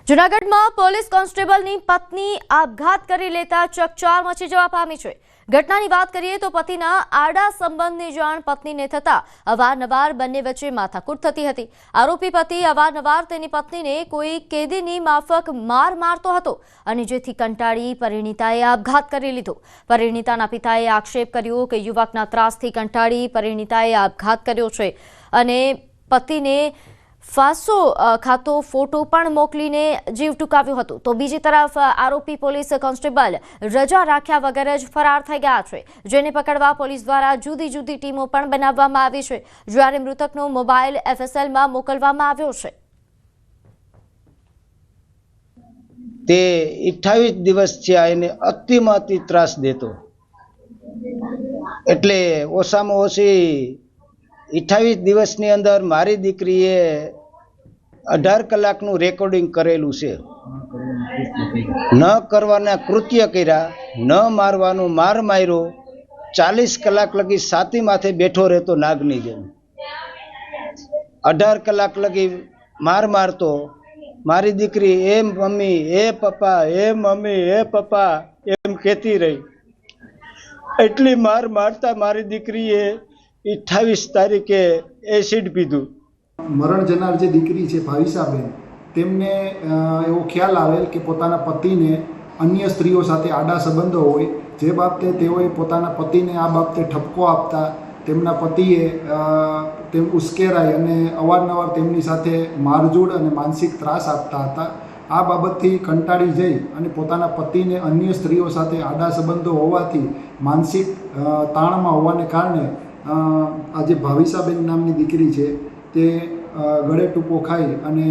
જૂનાગઢમાં પોલીસ કોન્સ્ટેબલની પત્ની આપઘાત કરી લેતા ચકચાર મચી જવા પામી છે। ઘટનાની વાત કરીએ તો પતિના આડા સંબંધની જાણ પત્નીને થતા અવારનવાર બંને વચ્ચે માથાકૂટ થતી હતી। આરોપી પતિ અવારનવાર તેની પત્નીને કોઈ કેદીની માફક માર મારતો હતો અને જેથી કંટાળી પરિણીતાએ આપઘાત કરી લીધો। પરિણીતાના પિતાએ આક્ષેપ કર્યો કે યુવકના ત્રાસથી કંટાળી પરિણીતાએ આપઘાત કર્યો છે અને પતિને फांसो खातो फोटो पण मोकलीने जीव टूंकाव्यो हतो। तो बीजी तरफ आरोपी पोलीस कोन्स्टेबल रजा राख्या वगर ज फरार थई गया छे, जेने पकड़वा पोलीस द्वारा जुदी जुदी टीमो पण बनाववामां आवी छे। ज्यारे मृतकनो मोबाइल एफएसएल मां मोकलवामां आव्यो छे। ते 28 दिवसथी आने अतिमां अति त्रास देतो, एटले ओछामां ओછી 28 દિવસની અંદર મારી દીકરીએ 18 કલાકનું રેકોર્ડિંગ કરેલું છે। ન કરવાના કૃત્ય કર્યા, ન મારવાનું માર માર્યો, 40 કલાક લગી છાતી માથે બેઠો રહેતો નાગની જેમ, 18 કલાક લગી માર મારતો। મારી દીકરી એ મમ્મી એ પપ્પા એ મમ્મી એ પપ્પા એમ કહેતી રહી। એટલી માર મારતા મારી દીકરીએ 28 તારીખે એસિડ પીધું। મરણ જનાર જે દીકરી છે ભાવિસાબેન, તેમને એવો ખ્યાલ આવેલ કે પોતાના પતિને અન્ય સ્ત્રીઓ સાથે આડા સંબંધો હોય, જે બાબતે તેઓએ પોતાના પતિને આ બાબતે ઠપકો આપતા તેમના પતિએ તેમ ઉશ્કેરાઈ અને અવારનવાર તેમની સાથે મારઝૂડ અને માનસિક ત્રાસ આપતા હતા। આ બાબતથી કંટાળી જઈ અને પોતાના પતિને અન્ય સ્ત્રીઓ સાથે આડા સંબંધો હોવાથી માનસિક તાણમાં હોવાને કારણે આજે ભાવિસાબેન નામની દીકરી છે તે ગળે ટૂંપો ખાઈ અને